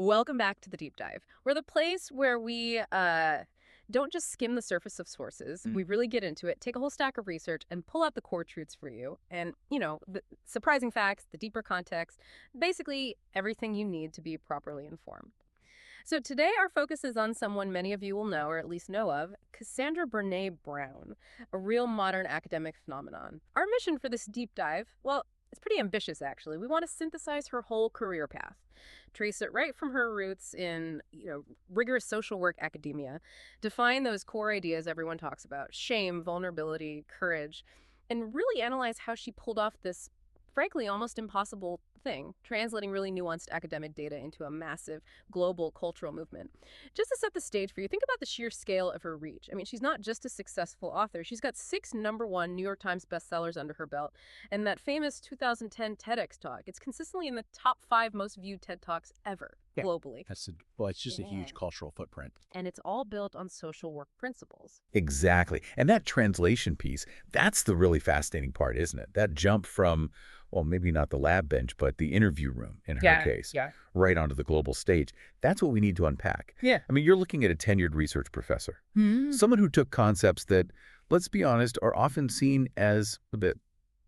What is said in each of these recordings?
Welcome back to the deep dive. We're the place where we don't just skim the surface of sources. Mm. We really get into it, take a whole stack of research, and pull out the core truths for you. And, the surprising facts, the deeper context, basically everything you need to be properly informed. So today our focus is on someone many of you will know, or at least know of, Cassandra Brené Brown, a real modern academic phenomenon. Our mission for this deep dive, well, it's pretty ambitious, actually. We want to synthesize her whole career path, trace it right from her roots in, rigorous social work academia, define those core ideas everyone talks about, shame, vulnerability, courage, and really analyze how she pulled off this, frankly, almost impossible thing, translating really nuanced academic data into a massive global cultural movement. Just to set the stage for you, think about the sheer scale of her reach. I mean, she's not just a successful author. She's got 6 #1 New York Times bestsellers under her belt, and that famous 2010 TEDx talk. It's consistently in the top 5 most viewed TED Talks ever, Yeah. globally. It's just a huge cultural footprint. And it's all built on social work principles. Exactly. And that translation piece, that's the really fascinating part, isn't it? That jump from, well, maybe not the lab bench, but the interview room in her case, right onto the global stage. That's what we need to unpack. Yeah. I mean, you're looking at a tenured research professor, someone who took concepts that, let's be honest, are often seen as a bit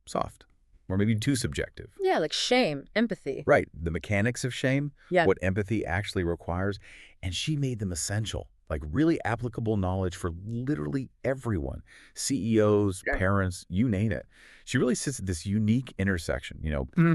soft or maybe too subjective. Yeah, like shame, empathy. Right. The mechanics of shame, Yeah. what empathy actually requires, and she made them essential, like really applicable knowledge for literally everyone, CEOs, parents, you name it. She really sits at this unique intersection,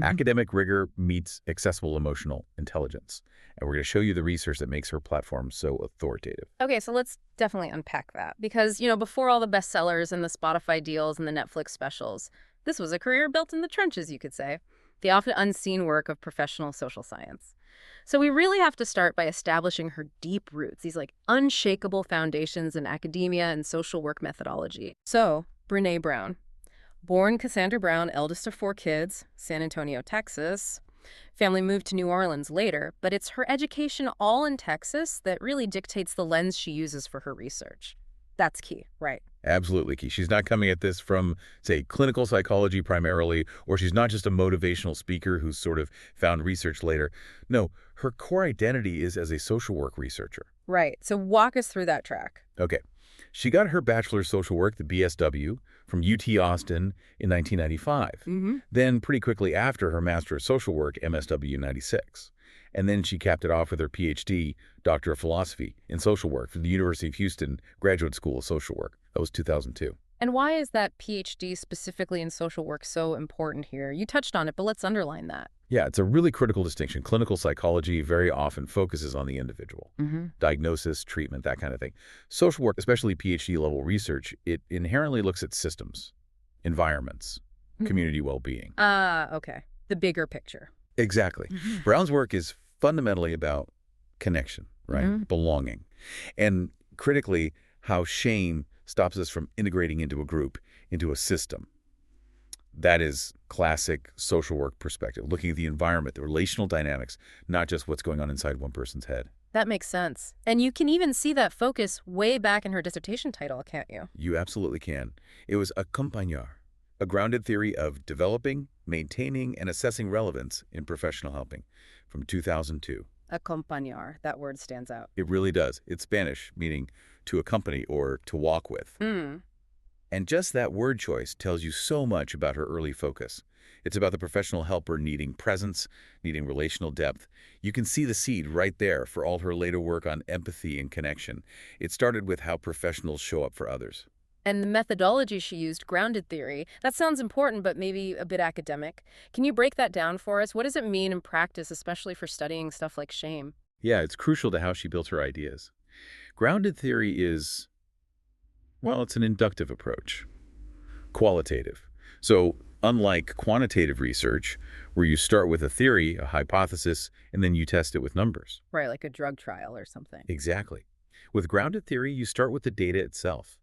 academic rigor meets accessible emotional intelligence. And we're going to show you the research that makes her platform so authoritative. Okay, so let's definitely unpack that. Because, before all the bestsellers and the Spotify deals and the Netflix specials, this was a career built in the trenches, you could say. The often unseen work of professional social science. So we really have to start by establishing her deep roots, these unshakable foundations in academia and social work methodology. So, Brené Brown. Born Cassandra Brown, eldest of 4 kids, San Antonio, Texas. Family moved to New Orleans later, but it's her education all in Texas that really dictates the lens she uses for her research. That's key, right? Absolutely key. She's not coming at this from, say, clinical psychology primarily, or she's not just a motivational speaker who's sort of found research later. No, her core identity is as a social work researcher. Right. So walk us through that track. Okay. She got her Bachelor of Social Work, the BSW, from UT Austin in 1995. Then pretty quickly after, her Master of Social Work, MSW, in 96. And then she capped it off with her PhD, Doctor of Philosophy, in Social Work from the University of Houston Graduate School of Social Work. That was 2002. And why is that PhD specifically in social work so important here? You touched on it, but let's underline that. Yeah, it's a really critical distinction. Clinical psychology very often focuses on the individual. Diagnosis, treatment, that kind of thing. Social work, especially PhD-level research, it inherently looks at systems, environments, community well-being. Okay. The bigger picture. Exactly. Brown's work is fundamentally about connection, right? Belonging. And critically, how shame stops us from integrating into a group, into a system. That is classic social work perspective, looking at the environment, the relational dynamics, not just what's going on inside one person's head. That makes sense. And you can even see that focus way back in her dissertation title, can't you? You absolutely can. It was accompagnar, a grounded theory of developing, maintaining, and assessing relevance in professional helping, from 2002. Acompañar, that word stands out. It really does. It's Spanish, meaning to accompany or to walk with. And just that word choice tells you so much about her early focus. It's about the professional helper needing presence, needing relational depth. You can see the seed right there for all her later work on empathy and connection. It started with how professionals show up for others. And the methodology she used, grounded theory, that sounds important, but maybe a bit academic. Can you break that down for us? What does it mean in practice, especially for studying stuff like shame? Yeah, it's crucial to how she built her ideas. Grounded theory is, well, it's an inductive approach, qualitative. So unlike quantitative research, where you start with a theory, a hypothesis, and then you test it with numbers. Right, like a drug trial or something. Exactly. With grounded theory, you start with the data itself.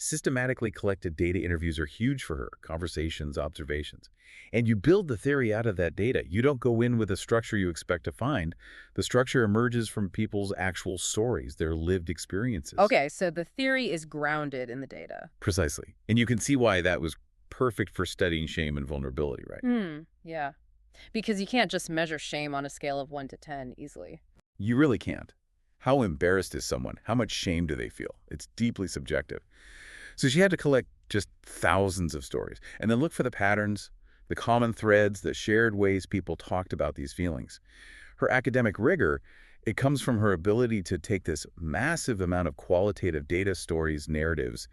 Systematically collected data interviews are huge for her, conversations, observations. And you build the theory out of that data. You don't go in with a structure you expect to find. The structure emerges from people's actual stories, their lived experiences. Okay, so the theory is grounded in the data. Precisely. And you can see why that was perfect for studying shame and vulnerability, right? Yeah. Because you can't just measure shame on a scale of 1 to 10 easily. You really can't. How embarrassed is someone? How much shame do they feel? It's deeply subjective. So she had to collect just thousands of stories and then look for the patterns, the common threads, the shared ways people talked about these feelings. Her academic rigor, it comes from her ability to take this massive amount of qualitative data, stories, narratives,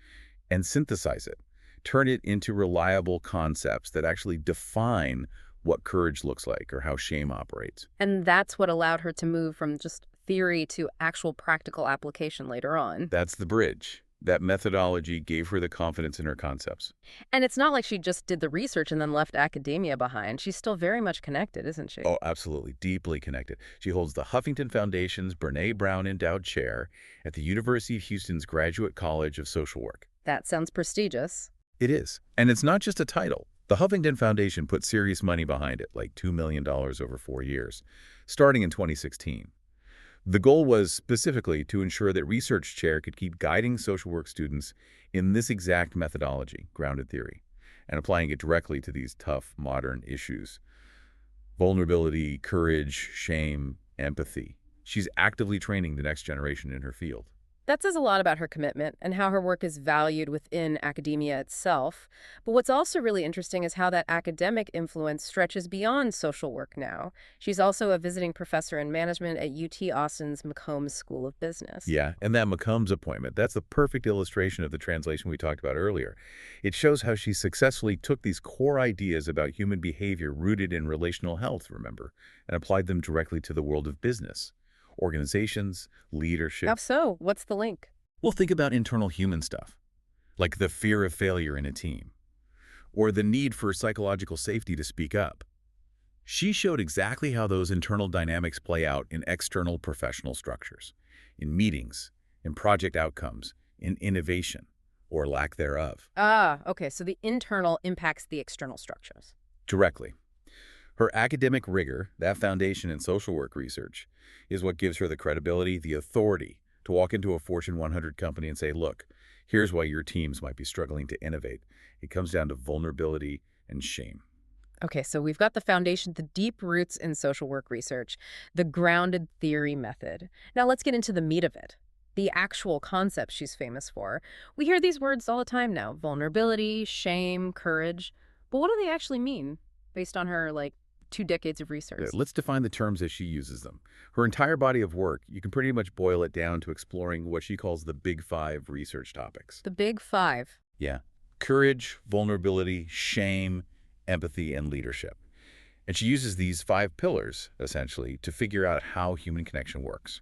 and synthesize it, turn it into reliable concepts that actually define what courage looks like or how shame operates. And that's what allowed her to move from just theory to actual practical application later on. That's the bridge. That methodology gave her the confidence in her concepts. And it's not like she just did the research and then left academia behind. She's still very much connected, isn't she? Oh, absolutely. Deeply connected. She holds the Huffington Foundation's Brené Brown Endowed Chair at the University of Houston's Graduate College of Social Work. That sounds prestigious. It is. And it's not just a title. The Huffington Foundation put serious money behind it, like $2 million over 4 years, starting in 2016. The goal was specifically to ensure that Research Chair could keep guiding social work students in this exact methodology, grounded theory, and applying it directly to these tough, modern issues. Vulnerability, courage, shame, empathy. She's actively training the next generation in her field. That says a lot about her commitment and how her work is valued within academia itself. But what's also really interesting is how that academic influence stretches beyond social work now. She's also a visiting professor in management at UT Austin's McCombs School of Business. Yeah, and that McCombs appointment, that's the perfect illustration of the translation we talked about earlier. It shows how she successfully took these core ideas about human behavior rooted in relational health, remember, and applied them directly to the world of business. Organizations, leadership. How so? What's the link? Well, think about internal human stuff, like the fear of failure in a team, or the need for psychological safety to speak up. She showed exactly how those internal dynamics play out in external professional structures, in meetings, in project outcomes, in innovation, or lack thereof. Ah, okay, so the internal impacts the external structures. Directly. Her academic rigor, that foundation in social work research, is what gives her the credibility, the authority to walk into a Fortune 100 company and say, look, here's why your teams might be struggling to innovate. It comes down to vulnerability and shame. Okay, so we've got the foundation, the deep roots in social work research, the grounded theory method. Now let's get into the meat of it, the actual concepts she's famous for. We hear these words all the time now, vulnerability, shame, courage. But what do they actually mean based on her, 2 decades of research? Let's define the terms as she uses them. Her entire body of work, you can pretty much boil it down to exploring what she calls the Big Five research topics. The Big Five. Yeah. Courage, vulnerability, shame, empathy, and leadership. And she uses these 5 pillars, essentially, to figure out how human connection works.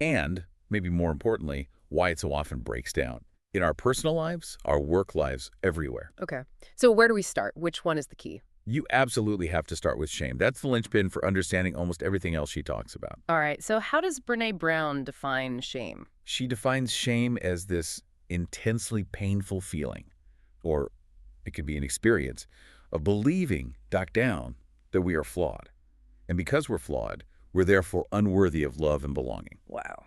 And, maybe more importantly, why it so often breaks down. In our personal lives, our work lives, everywhere. Okay, so where do we start? Which one is the key? You absolutely have to start with shame. That's the linchpin for understanding almost everything else she talks about. All right, so how does Brené Brown define shame? She defines shame as this intensely painful feeling, or it could be an experience, of believing, deep down, that we are flawed. And because we're flawed, we're therefore unworthy of love and belonging. Wow,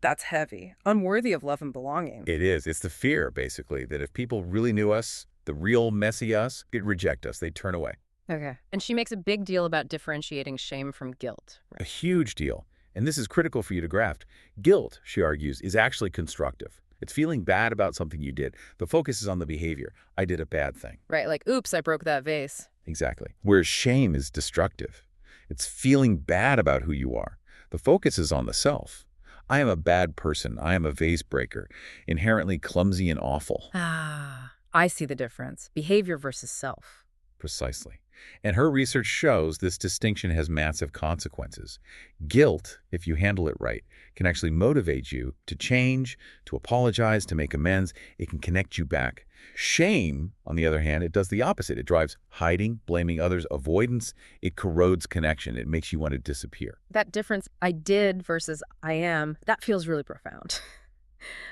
that's heavy. Unworthy of love and belonging. It is. It's the fear, basically, that if people really knew us, the real messy us, they'd reject us. They'd turn away. Okay. And she makes a big deal about differentiating shame from guilt. A Right? huge deal. And this is critical for you to grasp. Guilt, she argues, is actually constructive. It's feeling bad about something you did. The focus is on the behavior. I did a bad thing. Right, like, oops, I broke that vase. Exactly. Whereas shame is destructive. It's feeling bad about who you are. The focus is on the self. I am a bad person. I am a vase breaker, inherently clumsy and awful. Ah, I see the difference. Behavior versus self. Precisely. And her research shows this distinction has massive consequences. Guilt, if you handle it right, can actually motivate you to change, to apologize, to make amends. It can connect you back. Shame, on the other hand, it does the opposite. It drives hiding, blaming others, avoidance. It corrodes connection. It makes you want to disappear. That difference, I did versus I am, that feels really profound.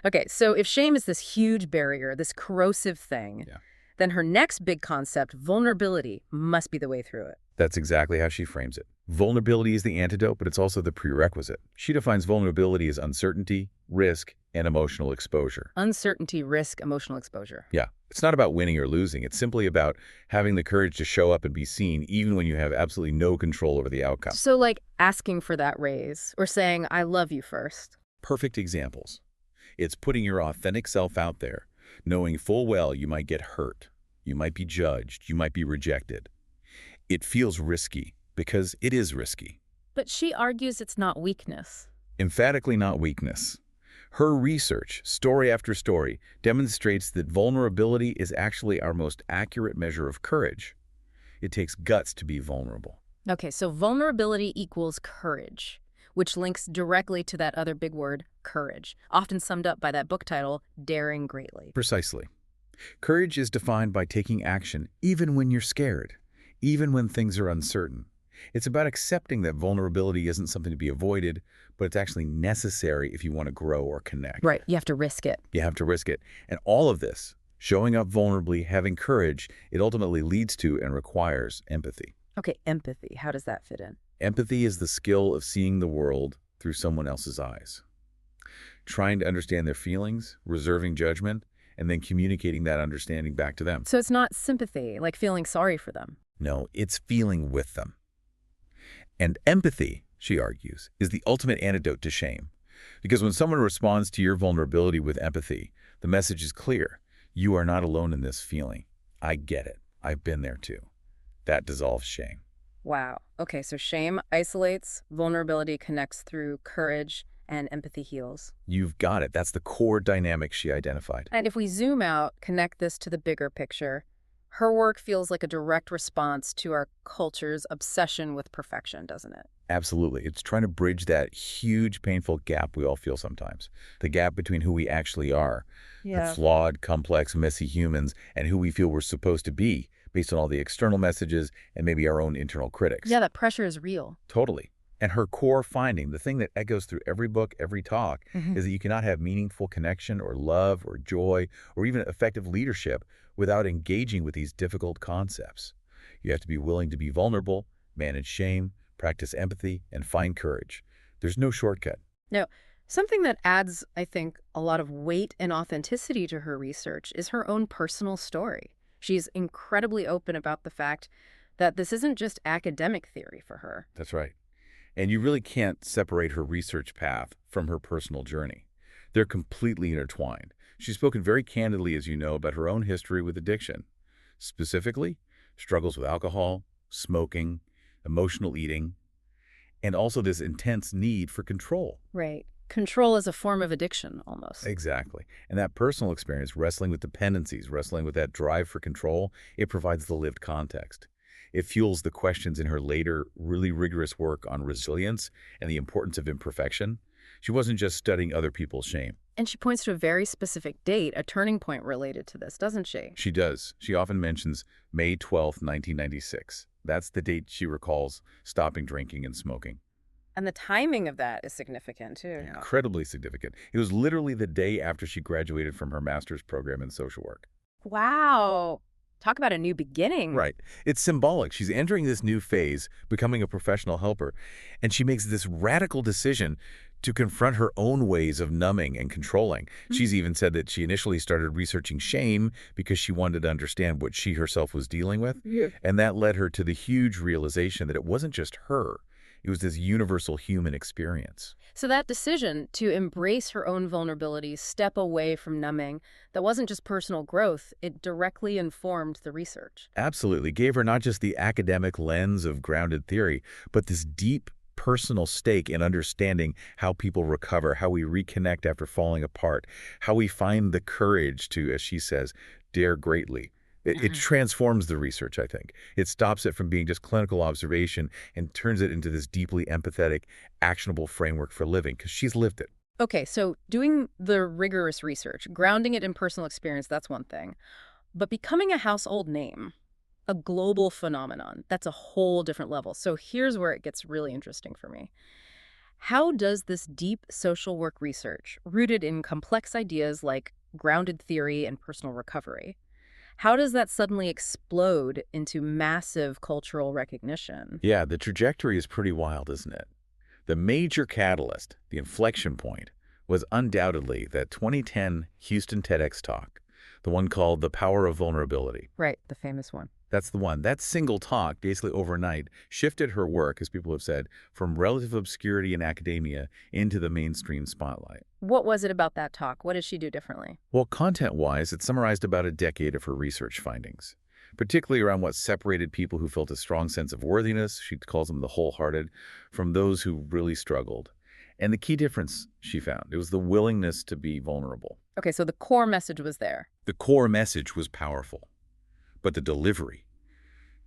Okay, so if shame is this huge barrier, this corrosive thing, then her next big concept, vulnerability, must be the way through it. That's exactly how she frames it. Vulnerability is the antidote, but it's also the prerequisite. She defines vulnerability as uncertainty, risk, and emotional exposure. Uncertainty, risk, emotional exposure. Yeah, It's not about winning or losing. It's simply about having the courage to show up and be seen, even when you have absolutely no control over the outcome. So like asking for that raise or saying, I love you first. Perfect examples. It's putting your authentic self out there, knowing full well you might get hurt, you might be judged, you might be rejected. It feels risky because it is risky. But she argues it's not weakness. Emphatically not weakness. Her research, story after story, demonstrates that vulnerability is actually our most accurate measure of courage. It takes guts to be vulnerable. Okay, so vulnerability equals courage, which links directly to that other big word, courage, often summed up by that book title, Daring Greatly. Precisely. Courage is defined by taking action even when you're scared, even when things are uncertain. It's about accepting that vulnerability isn't something to be avoided, but it's actually necessary if you want to grow or connect. Right, you have to risk it. You have to risk it. And all of this, showing up vulnerably, having courage, it ultimately leads to and requires empathy. Okay, empathy, how does that fit in? Empathy is the skill of seeing the world through someone else's eyes, trying to understand their feelings, reserving judgment, and then communicating that understanding back to them. So it's not sympathy, like feeling sorry for them. No, it's feeling with them. And empathy, she argues, is the ultimate antidote to shame. Because when someone responds to your vulnerability with empathy, the message is clear. You are not alone in this feeling. I get it. I've been there too. That dissolves shame. Wow. Okay, so shame isolates, vulnerability connects through courage, and empathy heals. You've got it. That's the core dynamic she identified. And if we zoom out, connect this to the bigger picture, her work feels like a direct response to our culture's obsession with perfection, doesn't it? Absolutely. It's trying to bridge that huge, painful gap we all feel sometimes. The gap between who we actually are, the flawed, complex, messy humans, and who we feel we're supposed to be based on all the external messages and maybe our own internal critics. Yeah, that pressure is real. Totally. And her core finding, the thing that echoes through every book, every talk, is that you cannot have meaningful connection or love or joy or even effective leadership without engaging with these difficult concepts. You have to be willing to be vulnerable, manage shame, practice empathy, and find courage. There's no shortcut. Now, something that adds, I think, a lot of weight and authenticity to her research is her own personal story. She's incredibly open about the fact that this isn't just academic theory for her. That's right. And you really can't separate her research path from her personal journey. They're completely intertwined. She's spoken very candidly, as you know, about her own history with addiction. Specifically, struggles with alcohol, smoking, emotional eating, and also this intense need for control. Right. Control is a form of addiction, almost. Exactly. And that personal experience, wrestling with dependencies, wrestling with that drive for control, it provides the lived context. It fuels the questions in her later, really rigorous work on resilience and the importance of imperfection. She wasn't just studying other people's shame. And she points to a very specific date, a turning point related to this, doesn't she? She does. She often mentions May 12th, 1996. That's the date she recalls stopping drinking and smoking. And the timing of that is significant, too. Incredibly significant. It was literally the day after she graduated from her master's program in social work. Wow. Talk about a new beginning. Right. It's symbolic. She's entering this new phase, becoming a professional helper, and she makes this radical decision to confront her own ways of numbing and controlling. She's even said that she initially started researching shame because she wanted to understand what she herself was dealing with. And that led her to the huge realization that it wasn't just her. It was this universal human experience. So that decision to embrace her own vulnerabilities, step away from numbing, that wasn't just personal growth, it directly informed the research. Absolutely. Gave her not just the academic lens of grounded theory, but this deep personal stake in understanding how people recover, how we reconnect after falling apart, how we find the courage to, as she says, dare greatly. It transforms the research, I think. It stops it from being just clinical observation and turns it into this deeply empathetic, actionable framework for living, because she's lived it. Okay, so doing the rigorous research, grounding it in personal experience, that's one thing. But becoming a household name, a global phenomenon, that's a whole different level. So here's where it gets really interesting for me. How does this deep social work research, rooted in complex ideas like grounded theory and personal recovery, how does that suddenly explode into massive cultural recognition? Yeah, the trajectory is pretty wild, isn't it? The major catalyst, the inflection point, was undoubtedly that 2010 Houston TEDx talk. the one called The Power of Vulnerability. Right, the famous one. That's the one. That single talk, basically overnight, shifted her work, as people have said, from relative obscurity in academia into the mainstream spotlight. What was it about that talk? What did she do differently? Well, content-wise, it summarized about a decade of her research findings, particularly around what separated people who felt a strong sense of worthiness, she calls them the wholehearted, from those who really struggled. And the key difference, she found, it was the willingness to be vulnerable. Okay, so the core message was there. The core message was powerful, but the delivery,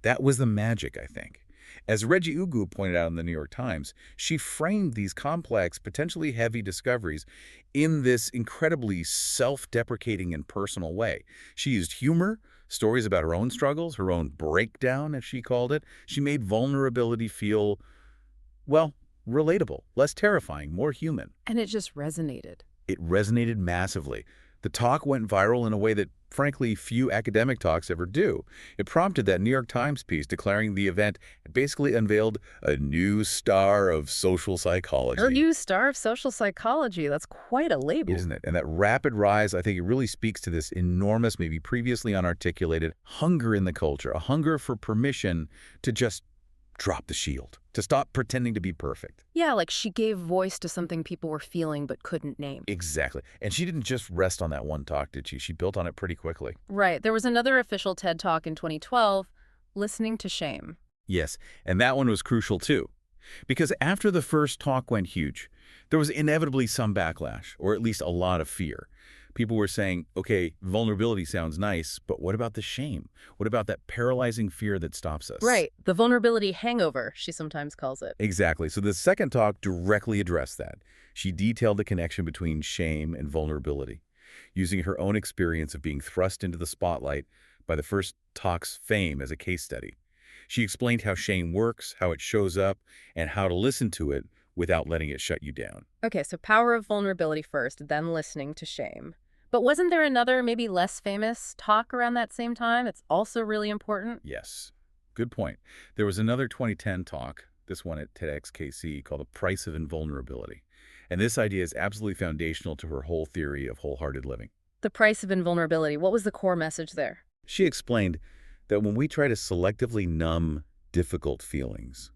that was the magic, I think. As Reggie Ugu pointed out in the New York Times, she framed these complex, potentially heavy discoveries in this incredibly self-deprecating and personal way. She used humor, stories about her own struggles, her own breakdown, as she called it. She made vulnerability feel, well, relatable, less terrifying, more human. And it just resonated. It resonated massively. The talk went viral in a way that, frankly, few academic talks ever do. It prompted that New York Times piece declaring the event had basically unveiled a new star of social psychology. A new star of social psychology. That's quite a label. Isn't it? And that rapid rise, I think it really speaks to this enormous, maybe previously unarticulated hunger in the culture, a hunger for permission to just drop the shield, to stop pretending to be perfect. Yeah, like she gave voice to something people were feeling but couldn't name. Exactly. And she didn't just rest on that one talk, did she? She built on it pretty quickly. Right. There was another official TED Talk in 2012, Listening to Shame. Yes, and that one was crucial too. Because after the first talk went huge, there was inevitably some backlash, or at least a lot of fear. People were saying, okay, vulnerability sounds nice, but what about the shame? What about that paralyzing fear that stops us? Right. The vulnerability hangover, she sometimes calls it. Exactly. So the second talk directly addressed that. She detailed the connection between shame and vulnerability, using her own experience of being thrust into the spotlight by the first talk's fame as a case study. She explained how shame works, how it shows up, and how to listen to it without letting it shut you down. Okay, so power of vulnerability first, then listening to shame. But wasn't there another, maybe less famous talk around that same time? It's also really important. Yes. Good point. There was another 2010 talk, this one at TEDx KC, called The Price of Invulnerability. And this idea is absolutely foundational to her whole theory of wholehearted living. The price of invulnerability. What was the core message there? She explained that when we try to selectively numb difficult feelings,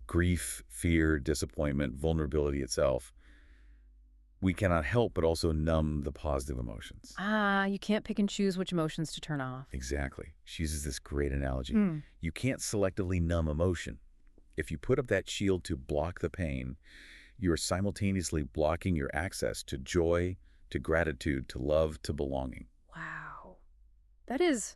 grief, fear, disappointment, vulnerability itself, we cannot help but also numb the positive emotions. You can't pick and choose which emotions to turn off. Exactly. She uses this great analogy. Mm. You can't selectively numb emotion. If you put up that shield to block the pain, you are simultaneously blocking your access to joy, to gratitude, to love, to belonging. Wow. That's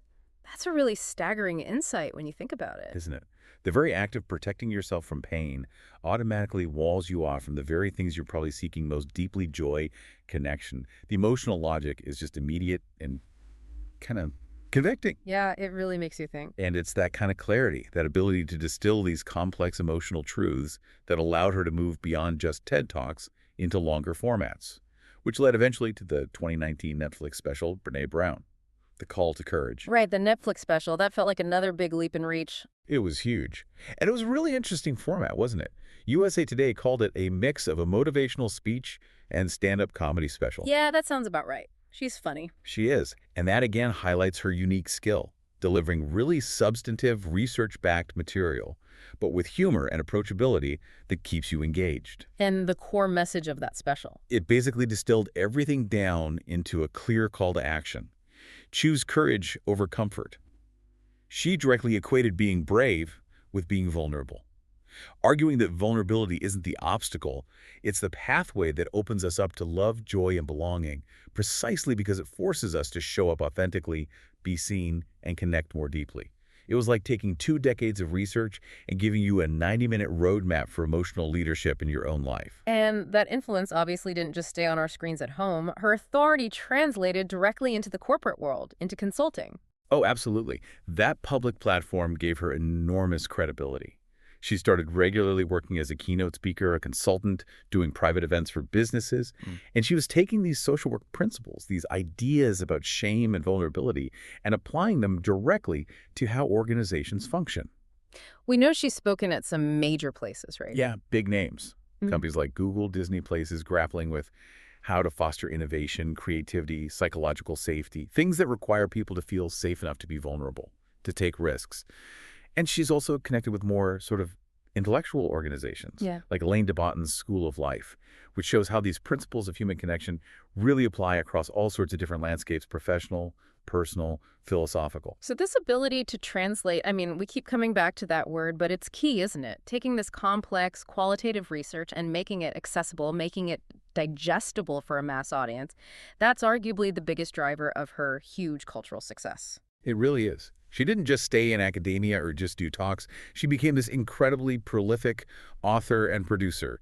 a really staggering insight when you think about it. Isn't it? The very act of protecting yourself from pain automatically walls you off from the very things you're probably seeking most deeply: joy, connection. The emotional logic is just immediate and kind of convicting. Yeah, it really makes you think. And it's that kind of clarity, that ability to distill these complex emotional truths that allowed her to move beyond just TED Talks into longer formats, which led eventually to the 2019 Netflix special, Brené Brown, The Call to Courage. Right, the Netflix special. That felt like another big leap in reach. It was huge. And it was a really interesting format, wasn't it? USA Today called it a mix of a motivational speech and stand-up comedy special. Yeah, that sounds about right. She's funny. She is. And that again highlights her unique skill, delivering really substantive, research-backed material, but with humor and approachability that keeps you engaged. And the core message of that special. It basically distilled everything down into a clear call to action. Choose courage over comfort. She directly equated being brave with being vulnerable, arguing that vulnerability isn't the obstacle, it's the pathway that opens us up to love, joy, and belonging, precisely because it forces us to show up authentically, be seen, and connect more deeply. It was like taking 2 decades of research and giving you a 90-minute roadmap for emotional leadership in your own life. And that influence obviously didn't just stay on our screens at home. Her authority translated directly into the corporate world, into consulting. Oh, absolutely. That public platform gave her enormous credibility. She started regularly working as a keynote speaker, a consultant, doing private events for businesses. And she was taking these social work principles, these ideas about shame and vulnerability, and applying them directly to how organizations function. We know she's spoken at some major places, right? Yeah, big names. Mhm. Companies like Google, Disney, places grappling with how to foster innovation, creativity, psychological safety, things that require people to feel safe enough to be vulnerable, to take risks. And she's also connected with more sort of intellectual organizations, Yeah. like Elaine de Botton's School of Life, which shows how these principles of human connection really apply across all sorts of different landscapes: professional, personal, philosophical. So this ability to translate, I mean, we keep coming back to that word, but it's key, isn't it? Taking this complex qualitative research and making it accessible, making it digestible for a mass audience, that's arguably the biggest driver of her huge cultural success. It really is. She didn't just stay in academia or just do talks. She became this incredibly prolific author and producer,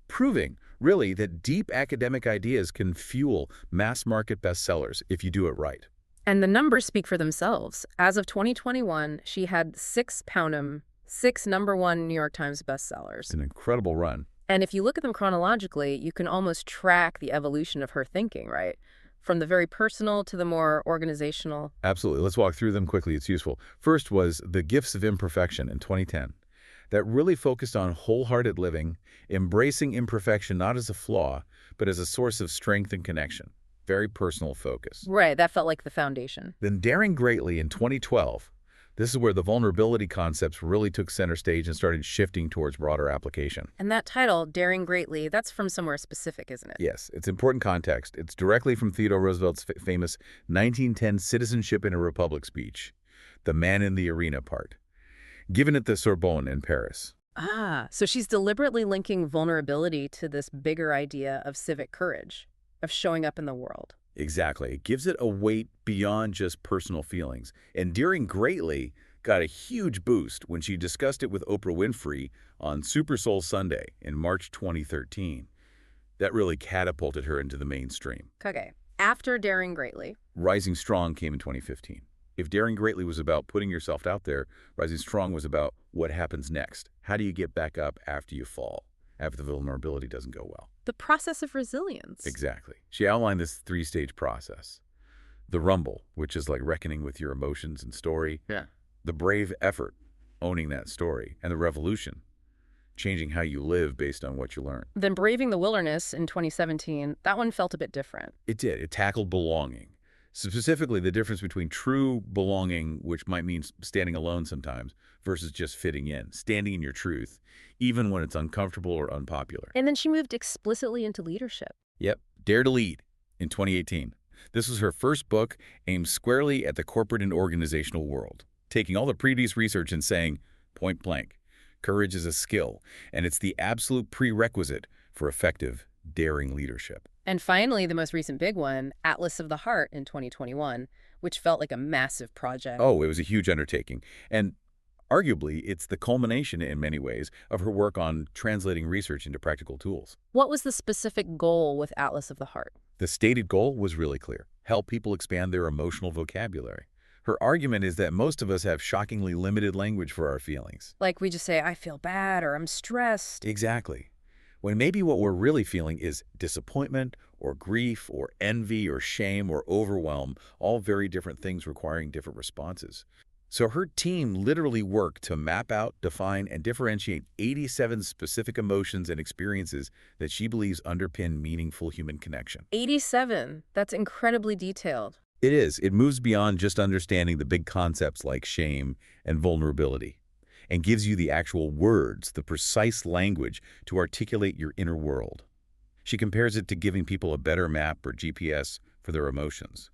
proving, really, that deep academic ideas can fuel mass-market bestsellers if you do it right. And the numbers speak for themselves. As of 2021, she had 6 Poundum, 6 #1 New York Times bestsellers. It's an incredible run. And if you look at them chronologically, you can almost track the evolution of her thinking, right? From the very personal to the more organizational. Absolutely. Let's walk through them quickly. It's useful. First was The Gifts of Imperfection in 2010. That really focused on wholehearted living, embracing imperfection not as a flaw, but as a source of strength and connection. Very personal focus. Right, that felt like the foundation. Then Daring Greatly in 2012. This is where the vulnerability concepts really took center stage and started shifting towards broader application. And that title, Daring Greatly, that's from somewhere specific, isn't it? Yes, it's important context. It's directly from Theodore Roosevelt's famous 1910 Citizenship in a Republic speech, the man in the arena part, given at the Sorbonne in Paris. Ah, so she's deliberately linking vulnerability to this bigger idea of civic courage, of showing up in the world. Exactly. It gives it a weight beyond just personal feelings. And Daring Greatly got a huge boost when she discussed it with Oprah Winfrey on Super Soul Sunday in March 2013. That really catapulted her into the mainstream. Okay, after Daring Greatly. Rising Strong came in 2015. If Daring Greatly was about putting yourself out there, Rising Strong was about what happens next. How do you get back up after you fall, after the vulnerability doesn't go well? The process of resilience. Exactly. She outlined this 3-stage process. The rumble, which is like reckoning with your emotions and story. Yeah. The brave effort, owning that story. And the revolution, changing how you live based on what you learn. Then Braving the Wilderness in 2017, that one felt a bit different. It did. It tackled belonging. Specifically, the difference between true belonging, which might mean standing alone sometimes, versus just fitting in, standing in your truth, even when it's uncomfortable or unpopular. And then she moved explicitly into leadership. Yep. Dare to Lead in 2018. This was her first book aimed squarely at the corporate and organizational world, taking all the previous research and saying, point blank, courage is a skill, and it's the absolute prerequisite for effective, daring leadership. And finally, the most recent big one, Atlas of the Heart in 2021, which felt like a massive project. Oh, it was a huge undertaking. And arguably, it's the culmination in many ways of her work on translating research into practical tools. What was the specific goal with Atlas of the Heart? The stated goal was really clear: help people expand their emotional vocabulary. Her argument is that most of us have shockingly limited language for our feelings. Like we just say, I feel bad or I'm stressed. Exactly. When maybe what we're really feeling is disappointment or grief or envy or shame or overwhelm, all very different things requiring different responses. So her team literally worked to map out, define, and differentiate 87 specific emotions and experiences that she believes underpin meaningful human connection. 87. That's incredibly detailed. It is. It moves beyond just understanding the big concepts like shame and vulnerability, and gives you the actual words, the precise language to articulate your inner world. She compares it to giving people a better map or GPS for their emotions.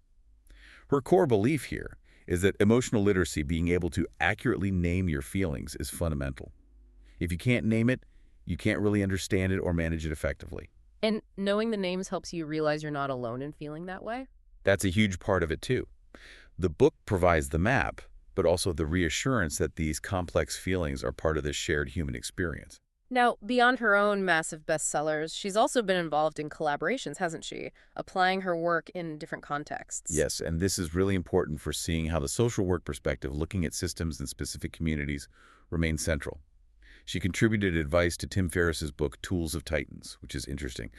Her core belief here is that emotional literacy, being able to accurately name your feelings, is fundamental. If you can't name it, you can't really understand it or manage it effectively. And knowing the names helps you realize you're not alone in feeling that way? That's a huge part of it too. The book provides the map, but also the reassurance that these complex feelings are part of this shared human experience. Now, beyond her own massive bestsellers, she's also been involved in collaborations, hasn't she? Applying her work in different contexts. Yes, and this is really important for seeing how the social work perspective, looking at systems in specific communities, remains central. She contributed advice to Tim Ferriss's book, Tools of Titans, which is interesting.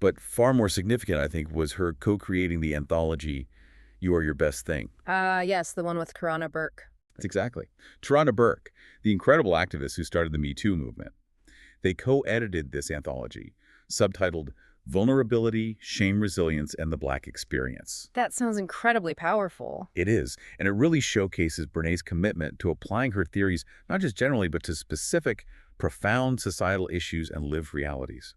But far more significant, I think, was her co-creating the anthology, You Are Your Best Thing. Yes, the one with Tarana Burke. That's exactly. Tarana Burke, the incredible activist who started the Me Too movement. They co-edited this anthology, subtitled Vulnerability, Shame, Resilience, and the Black Experience. That sounds incredibly powerful. It is, and it really showcases Brené's commitment to applying her theories not just generally, but to specific, profound societal issues and lived realities.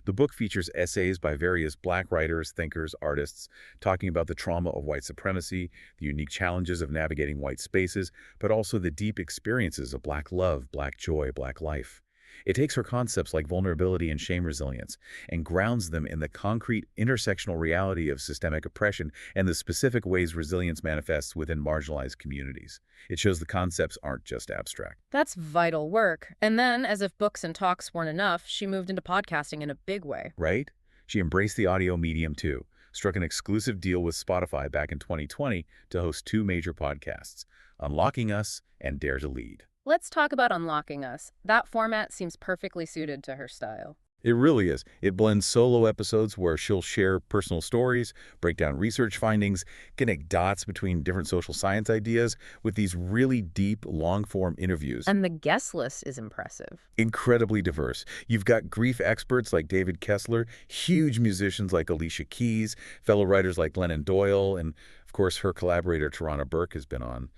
The book features essays by various Black writers, thinkers, artists, talking about the trauma of white supremacy, the unique challenges of navigating white spaces, but also the deep experiences of Black love, Black joy, Black life. It takes her concepts like vulnerability and shame resilience and grounds them in the concrete intersectional reality of systemic oppression and the specific ways resilience manifests within marginalized communities. It shows the concepts aren't just abstract. That's vital work. And then, as if books and talks weren't enough, she moved into podcasting in a big way. Right? She embraced the audio medium too, struck an exclusive deal with Spotify back in 2020 to host 2 major podcasts, Unlocking Us and Dare to Lead. Let's talk about Unlocking Us. That format seems perfectly suited to her style. It really is. It blends solo episodes where she'll share personal stories, break down research findings, connect dots between different social science ideas with these really deep, long-form interviews. And the guest list is impressive. Incredibly diverse. You've got grief experts like David Kessler, huge musicians like Alicia Keys, fellow writers like Glennon Doyle, and, of course, her collaborator Tarana Burke has been on.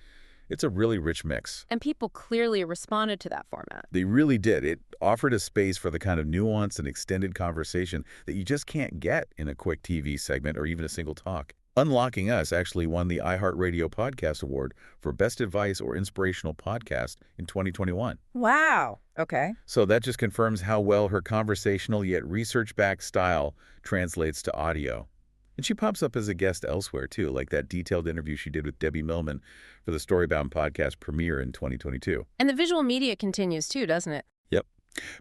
It's a really rich mix. And people clearly responded to that format. They really did. It offered a space for the kind of nuance and extended conversation that you just can't get in a quick TV segment or even a single talk. Unlocking Us actually won the iHeartRadio Podcast Award for Best Advice or Inspirational Podcast in 2021. Wow. Okay. So that just confirms how well her conversational yet research-backed style translates to audio. And she pops up as a guest elsewhere, too, like that detailed interview she did with Debbie Millman for the Storybound podcast premiere in 2022. And the visual media continues, too, doesn't it? Yep.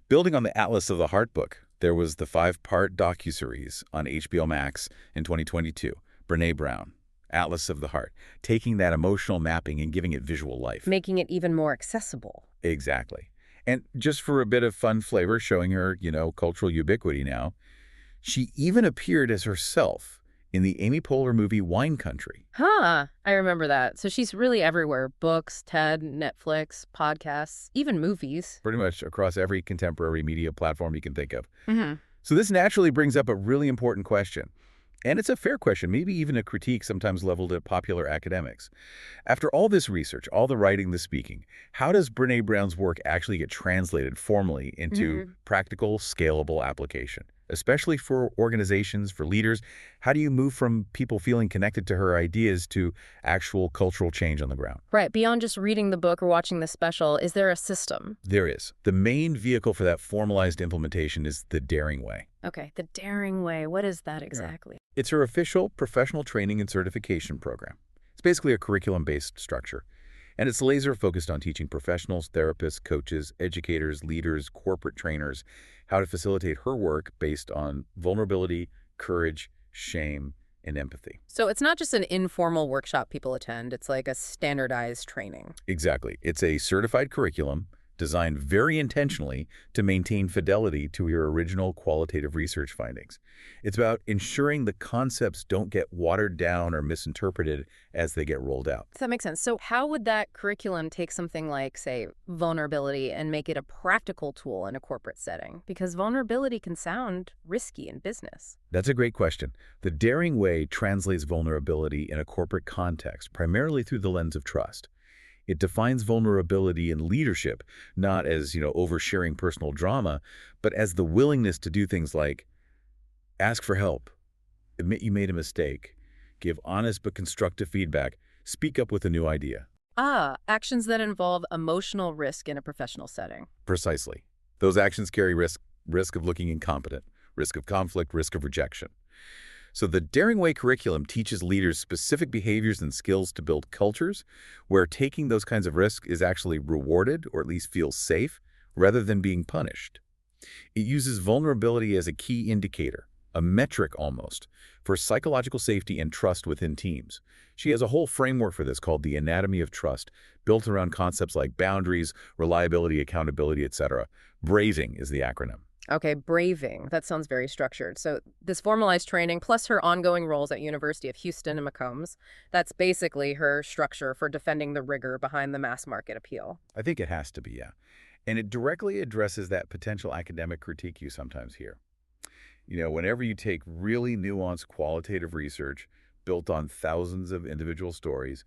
Building on the Atlas of the Heart book, there was the 5-part docuseries on HBO Max in 2022, Brené Brown, Atlas of the Heart, taking that emotional mapping and giving it visual life. Making it even more accessible. Exactly. And just for a bit of fun flavor, showing her, cultural ubiquity now, she even appeared as herself in the Amy Poehler movie Wine Country. Huh. I remember that. So she's really everywhere. Books, TED, Netflix, podcasts, even movies. Pretty much across every contemporary media platform you can think of. Mm-hmm. So this naturally brings up a really important question. And it's a fair question, maybe even a critique sometimes leveled at popular academics. After all this research, all the writing, the speaking, how does Brené Brown's work actually get translated formally into practical, scalable application? Especially for organizations, for leaders, how do you move from people feeling connected to her ideas to actual cultural change on the ground? Right. Beyond just reading the book or watching the special, is there a system? There is. The main vehicle for that formalized implementation is the Daring Way. Okay, the Daring Way. What is that exactly? It's her official professional training and certification program. It's basically a curriculum-based structure. And it's laser-focused on teaching professionals, therapists, coaches, educators, leaders, corporate trainers how to facilitate her work based on vulnerability, courage, shame, and empathy. So it's not just an informal workshop people attend. It's like a standardized training. Exactly. It's a certified curriculum designed very intentionally to maintain fidelity to your original qualitative research findings. It's about ensuring the concepts don't get watered down or misinterpreted as they get rolled out. That makes sense. So how would that curriculum take something like, say, vulnerability and make it a practical tool in a corporate setting? Because vulnerability can sound risky in business. That's a great question. The Daring Way translates vulnerability in a corporate context, primarily through the lens of trust. It defines vulnerability in leadership, not as, oversharing personal drama, but as the willingness to do things like ask for help, admit you made a mistake, give honest but constructive feedback, speak up with a new idea. Actions that involve emotional risk in a professional setting. Precisely. Those actions carry risk of looking incompetent, risk of conflict, risk of rejection. So the Daring Way curriculum teaches leaders specific behaviors and skills to build cultures where taking those kinds of risks is actually rewarded or at least feels safe rather than being punished. It uses vulnerability as a key indicator, a metric almost, for psychological safety and trust within teams. She has a whole framework for this called the Anatomy of Trust, built around concepts like boundaries, reliability, accountability, etc. BRAVING is the acronym. Okay, braving. That sounds very structured. So this formalized training, plus her ongoing roles at University of Houston and McCombs, that's basically her structure for defending the rigor behind the mass market appeal. I think it has to be, yeah. And it directly addresses that potential academic critique you sometimes hear. Whenever you take really nuanced qualitative research built on thousands of individual stories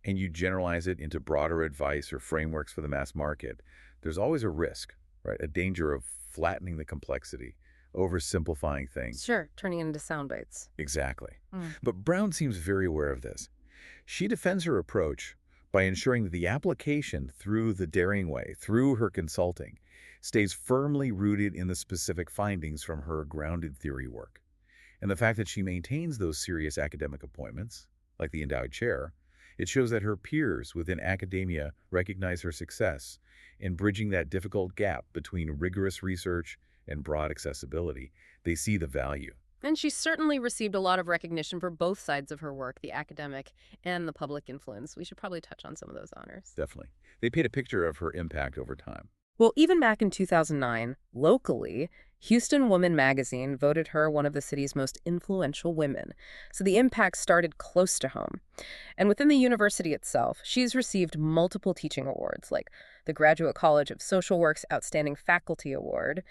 and you generalize it into broader advice or frameworks for the mass market, there's always a risk, right? A danger of flattening the complexity, oversimplifying things. Sure, turning it into sound bites. Exactly. Mm. But Brown seems very aware of this. She defends her approach by ensuring that the application through the daring way, through her consulting, stays firmly rooted in the specific findings from her grounded theory work. And the fact that she maintains those serious academic appointments, like the endowed chair, it shows that her peers within academia recognize her success in bridging that difficult gap between rigorous research and broad accessibility. They see the value. And she certainly received a lot of recognition for both sides of her work, the academic and the public influence. We should probably touch on some of those honors. Definitely. They paint a picture of her impact over time. Well, even back in 2009, locally, Houston Woman magazine voted her one of the city's most influential women. So the impact started close to home. And within the university itself, she's received multiple teaching awards, like the Graduate College of Social Work's Outstanding Faculty Award,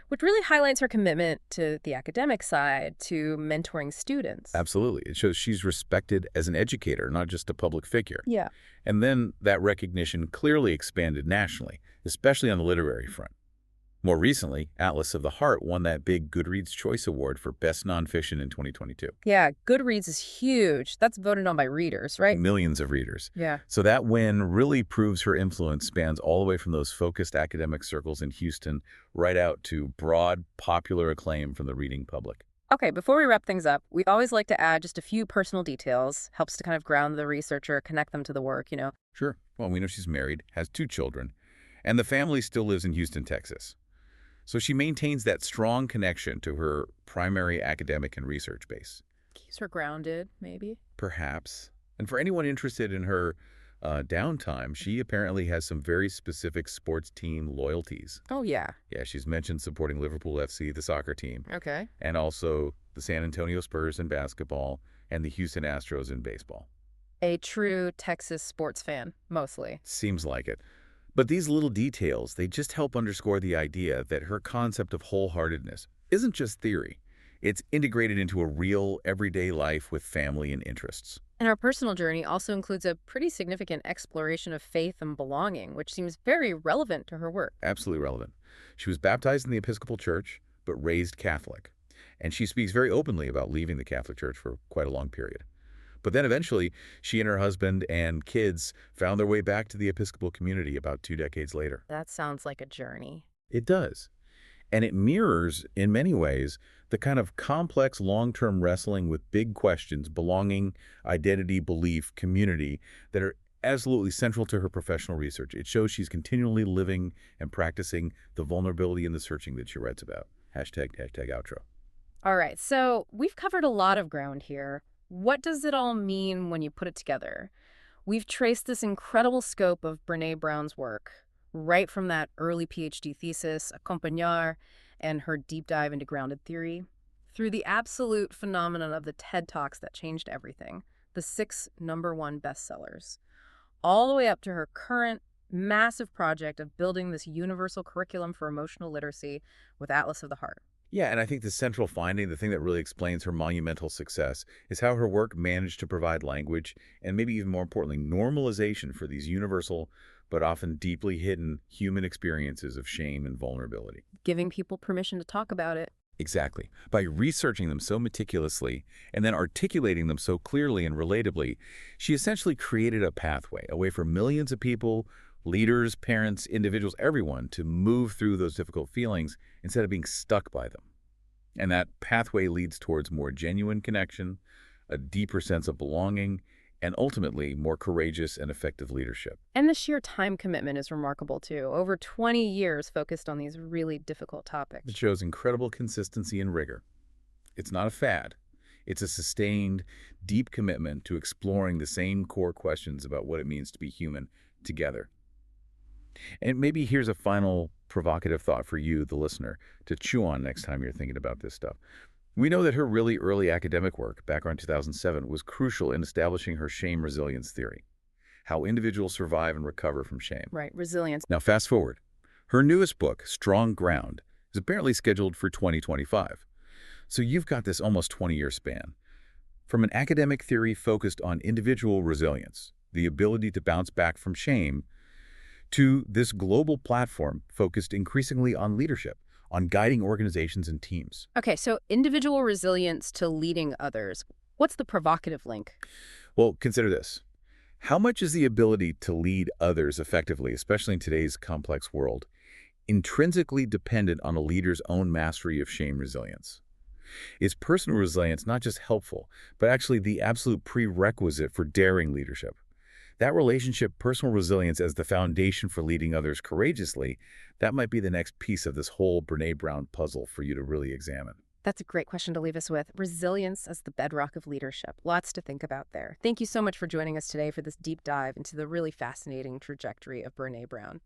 which really highlights her commitment to the academic side, to mentoring students. Absolutely. It shows she's respected as an educator, not just a public figure. Yeah. And then that recognition clearly expanded nationally, especially on the literary front. More recently, Atlas of the Heart won that big Goodreads Choice Award for Best Nonfiction in 2022. Yeah, Goodreads is huge. That's voted on by readers, right? Millions of readers. Yeah. So that win really proves her influence spans all the way from those focused academic circles in Houston right out to broad, popular acclaim from the reading public. Okay, before we wrap things up, we always like to add just a few personal details. Helps to kind of ground the researcher, connect them to the work. Sure. Well, we know she's married, has 2 children, and the family still lives in Houston, Texas. So she maintains that strong connection to her primary academic and research base. Keeps her grounded, maybe. Perhaps. And for anyone interested in her downtime, she apparently has some very specific sports team loyalties. Oh, yeah. Yeah, she's mentioned supporting Liverpool FC, the soccer team, Okay. and also the San Antonio Spurs in basketball and the Houston Astros in baseball. A true Texas sports fan, mostly. Seems like it. But these little details, they just help underscore the idea that her concept of wholeheartedness isn't just theory. It's integrated into a real, everyday life with family and interests. And our personal journey also includes a pretty significant exploration of faith and belonging, which seems very relevant to her work. Absolutely relevant. She was baptized in the Episcopal Church, but raised Catholic. And she speaks very openly about leaving the Catholic Church for quite a long period. But then eventually, she and her husband and kids found their way back to the Episcopal community about 2 decades later. That sounds like a journey. It does. And it mirrors, in many ways, the kind of complex long-term wrestling with big questions, belonging, identity, belief, community, that are absolutely central to her professional research. It shows she's continually living and practicing the vulnerability and the searching that she writes about. Hashtag outro. All right, so we've covered a lot of ground here. What does it all mean when you put it together? We've traced this incredible scope of Brené Brown's work, right from that early PhD thesis, Accompagnar, and her deep dive into grounded theory, through the absolute phenomenon of the TED Talks that changed everything, the 6 #1 bestsellers, all the way up to her current massive project of building this universal curriculum for emotional literacy with Atlas of the Heart. Yeah, and I think the central finding, the thing that really explains her monumental success, is how her work managed to provide language, and maybe even more importantly, normalization for these universal but often deeply hidden human experiences of shame and vulnerability. Giving people permission to talk about it. Exactly. By researching them so meticulously and then articulating them so clearly and relatably, she essentially created a pathway, a way for millions of people, leaders, parents, individuals, everyone, to move through those difficult feelings instead of being stuck by them. And that pathway leads towards more genuine connection, a deeper sense of belonging, and ultimately more courageous and effective leadership. And the sheer time commitment is remarkable, too. Over 20 years focused on these really difficult topics. It shows incredible consistency and rigor. It's not a fad. It's a sustained, deep commitment to exploring the same core questions about what it means to be human together. And maybe here's a final provocative thought for you, the listener, to chew on next time you're thinking about this stuff. We know that her really early academic work, back around 2007, was crucial in establishing her shame resilience theory, how individuals survive and recover from shame. Right, resilience. Now, fast forward. Her newest book, Strong Ground, is apparently scheduled for 2025. So you've got this almost 20-year span. From an academic theory focused on individual resilience, the ability to bounce back from shame, to this global platform focused increasingly on leadership, on guiding organizations and teams. Okay, so individual resilience to leading others. What's the provocative link? Well, consider this. How much is the ability to lead others effectively, especially in today's complex world, intrinsically dependent on a leader's own mastery of shame resilience? Is personal resilience not just helpful, but actually the absolute prerequisite for daring leadership? That relationship, personal resilience as the foundation for leading others courageously, that might be the next piece of this whole Brené Brown puzzle for you to really examine. That's a great question to leave us with. Resilience as the bedrock of leadership. Lots to think about there. Thank you so much for joining us today for this deep dive into the really fascinating trajectory of Brené Brown.